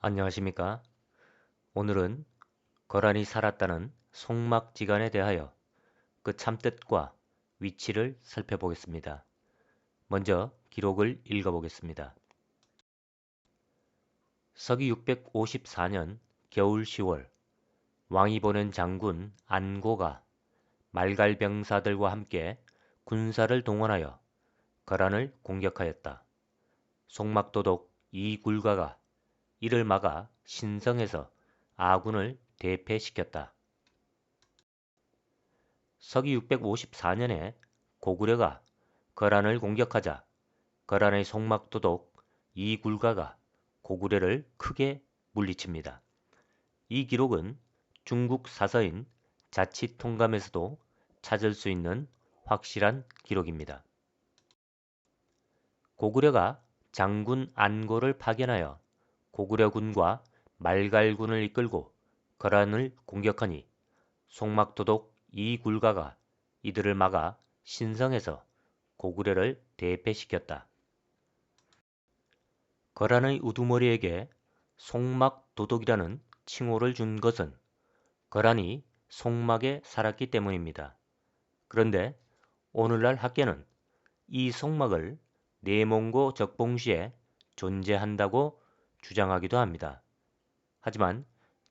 안녕하십니까? 오늘은 거란이 살았다는 송막지간에 대하여 그 참뜻과 위치를 살펴보겠습니다. 먼저 기록을 읽어보겠습니다. 서기 654년 겨울 10월 왕이 보낸 장군 안고가 말갈병사들과 함께 군사를 동원하여 거란을 공격하였다. 송막도독 이굴가가 이를 막아 신성에서 아군을 대패시켰다. 서기 654년에 고구려가 거란을 공격하자 거란의 송막도독 이굴가가 고구려를 크게 물리칩니다. 이 기록은 중국 사서인 자치통감에서도 찾을 수 있는 확실한 기록입니다. 고구려가 장군 안고를 파견하여 고구려군과 말갈군을 이끌고 거란을 공격하니 송막도독 이굴가가 이들을 막아 신성에서 고구려를 대패시켰다. 거란의 우두머리에게 송막도독이라는 칭호를 준 것은 거란이 송막에 살았기 때문입니다. 그런데 오늘날 학계는 이 송막을 내몽고 적봉시에 존재한다고 주장하기도 합니다. 하지만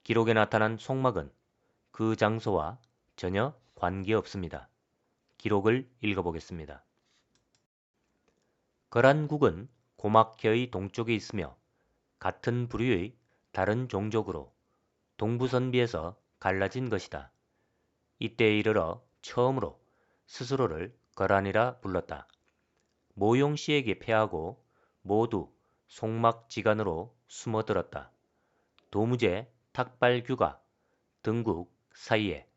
기록에 나타난 송막은 그 장소와 전혀 관계없습니다. 기록을 읽어보겠습니다. 거란국은 고막혀의 동쪽에 있으며 같은 부류의 다른 종족으로 동부선비에서 갈라진 것이다. 이때에 이르러 처음으로 스스로를 거란이라 불렀다. 모용씨에게 패하고 모두 송막지간으로 숨어들었다. 도무제 탁발규가 등국 사이에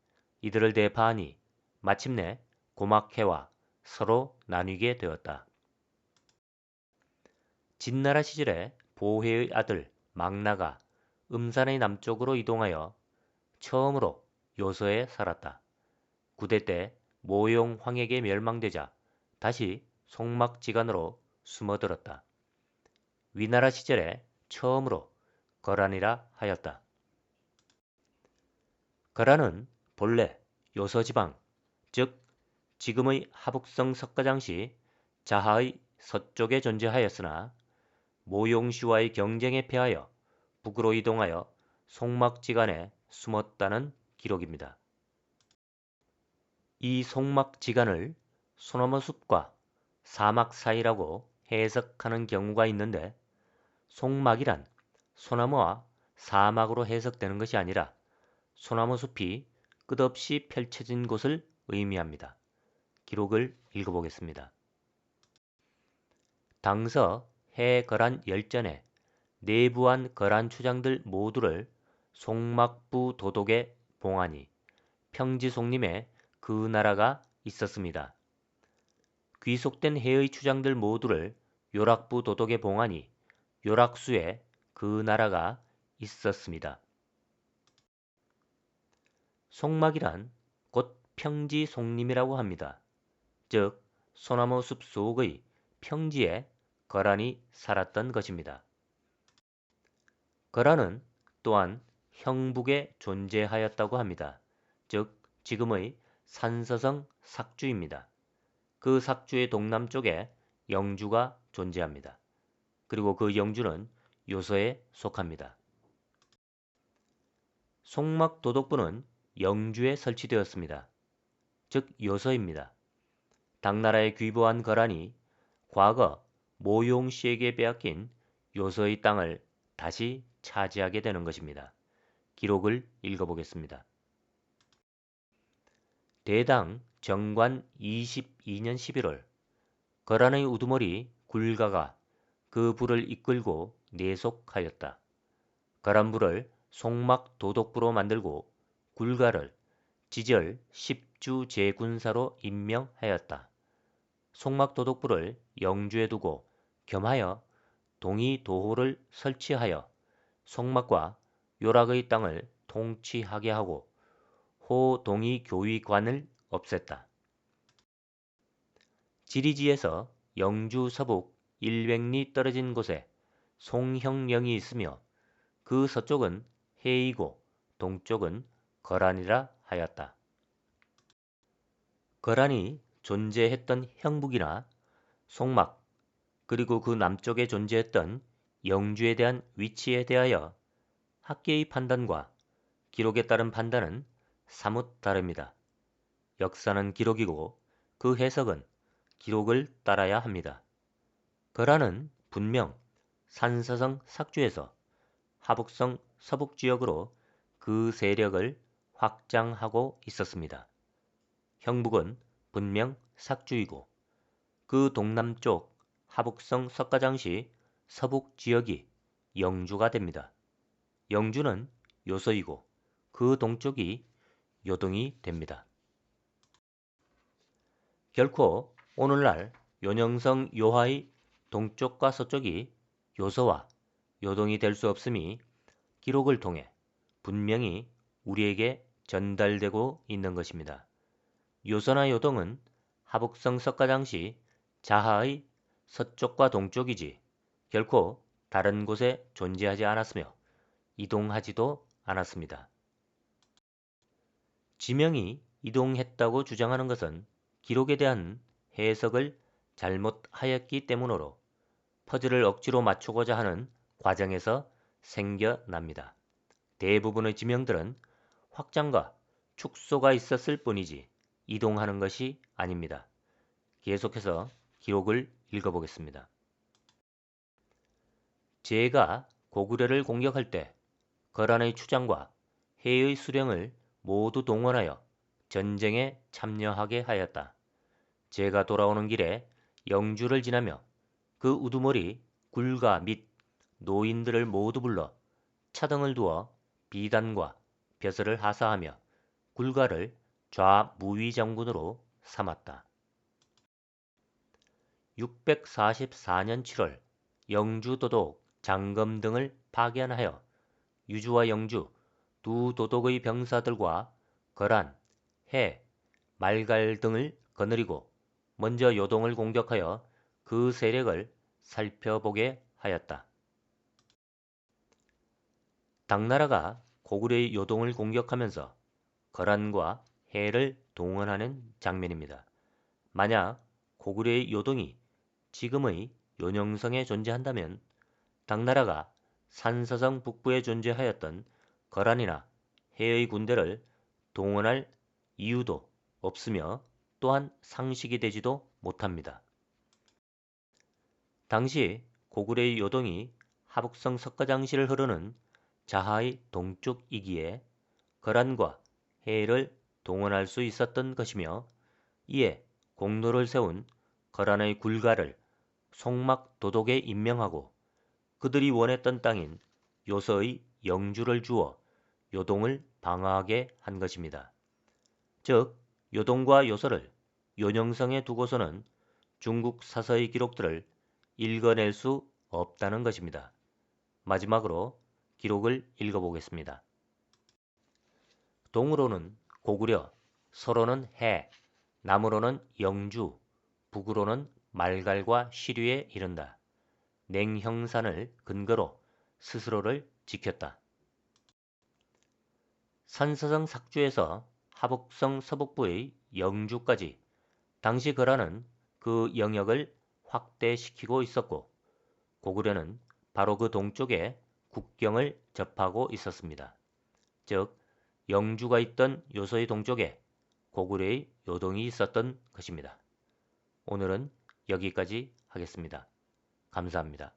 이들을 대파하니 마침내 고막해와 서로 나뉘게 되었다. 진나라 시절에 보회의 아들 망나가 음산의 남쪽으로 이동하여 처음으로 요서에 살았다. 구대 때 모용 황에게 멸망되자 다시 송막지간으로 숨어들었다. 위나라 시절에 처음으로 거란이라 하였다. 거란은 본래 요서지방, 즉 지금의 하북성 석가장시 자하의 서쪽에 존재하였으나 모용시와의 경쟁에 패하여 북으로 이동하여 송막지간에 숨었다는 기록입니다. 이 송막지간을 소나무숲과 사막 사이라고 해석하는 경우가 있는데 송막이란 소나무와 사막으로 해석되는 것이 아니라 소나무숲이 끝없이 펼쳐진 곳을 의미합니다. 기록을 읽어보겠습니다. 당서 해거란 열전에 내부한 거란 추장들 모두를 송막부 도독에 봉하니 평지송림에 그 나라가 있었습니다. 귀속된 해의 추장들 모두를 요락부 도독에 봉하니 요락수에 그 나라가 있었습니다. 송막이란 곧 평지송림이라고 합니다. 즉 소나무 숲 속의 평지에 거란이 살았던 것입니다. 거란은 또한 형북에 존재하였다고 합니다. 즉 지금의 산서성 삭주입니다. 그 삭주의 동남쪽에 영주가 존재합니다. 그리고 그 영주는 요서에 속합니다. 송막도독부는 영주에 설치되었습니다. 즉 요서입니다. 당나라에 귀보한 거란이 과거 모용씨에게 빼앗긴 요서의 땅을 다시 차지하게 되는 것입니다. 기록을 읽어보겠습니다. 대당 정관 22년 11월 거란의 우두머리 굴가가 그 부를 이끌고 내속하였다. 거란부를 송막도독부로 만들고 굴가를 지절 10주 제군사로 임명하였다. 송막도독부를 영주에 두고 겸하여 동이도호를 설치하여 송막과 요락의 땅을 통치하게 하고 호동이교위관을 없앴다. 지리지에서 영주 서북 100리 떨어진 곳에 송형령이 있으며 그 서쪽은 해이고 동쪽은 거란이라 하였다. 거란이 존재했던 형북이나 송막 그리고 그 남쪽에 존재했던 영주에 대한 위치에 대하여 학계의 판단과 기록에 따른 판단은 사뭇 다릅니다. 역사는 기록이고 그 해석은 기록을 따라야 합니다. 거란은 분명 산서성 삭주에서 하북성 서북지역으로 그 세력을 확장하고 있었습니다. 형북은 분명 삭주이고 그 동남쪽 하북성 석가장시 서북지역이 영주가 됩니다. 영주는 요서이고 그 동쪽이 요동이 됩니다. 결코 오늘날 요녕성 요하의 동쪽과 서쪽이 요서와 요동이 될 수 없음이 기록을 통해 분명히 우리에게 전달되고 있는 것입니다. 요서나 요동은 하북성 석가장시 자하의 서쪽과 동쪽이지 결코 다른 곳에 존재하지 않았으며 이동하지도 않았습니다. 지명이 이동했다고 주장하는 것은 기록에 대한 해석을 잘못하였기 때문으로 퍼즐을 억지로 맞추고자 하는 과정에서 생겨납니다. 대부분의 지명들은 확장과 축소가 있었을 뿐이지 이동하는 것이 아닙니다. 계속해서 기록을 읽어보겠습니다. 제가 고구려를 공격할 때 거란의 추장과 해의 수령을 모두 동원하여 전쟁에 참여하게 하였다. 제가 돌아오는 길에 영주를 지나며 그 우두머리 굴가 및 노인들을 모두 불러 차등을 두어 비단과 벼슬을 하사하며 굴가를 좌무위장군으로 삼았다. 644년 7월 영주도독 장검 등을 파견하여 유주와 영주 두 도독의 병사들과 거란, 해, 말갈 등을 거느리고 먼저 요동을 공격하여 그 세력을 살펴보게 하였다. 당나라가 고구려의 요동을 공격하면서 거란과 해를 동원하는 장면입니다. 만약 고구려의 요동이 지금의 요녕성에 존재한다면 당나라가 산서성 북부에 존재하였던 거란이나 해의 군대를 동원할 이유도 없으며 또한 상식이 되지도 못합니다. 당시 고구려의 요동이 하북성 석가장시를 흐르는 자하의 동쪽이기에 거란과 해를 동원할 수 있었던 것이며 이에 공로를 세운 거란의 굴가를 송막도독에 임명하고 그들이 원했던 땅인 요서의 영주를 주어 요동을 방어하게 한 것입니다. 즉 요동과 요서를 요녕성에 두고서는 중국 사서의 기록들을 읽어낼 수 없다는 것입니다. 마지막으로 기록을 읽어보겠습니다. 동으로는 고구려, 서로는 해, 남으로는 영주, 북으로는 말갈과 시류에 이른다. 냉형산을 근거로 스스로를 지켰다. 산서성 삭주에서 하북성 서북부의 영주까지 당시 거란은 그 영역을 확대시키고 있었고 고구려는 바로 그 동쪽에 국경을 접하고 있었습니다. 즉 영주가 있던 요서의 동쪽에 고구려의 요동이 있었던 것입니다. 오늘은 여기까지 하겠습니다. 감사합니다.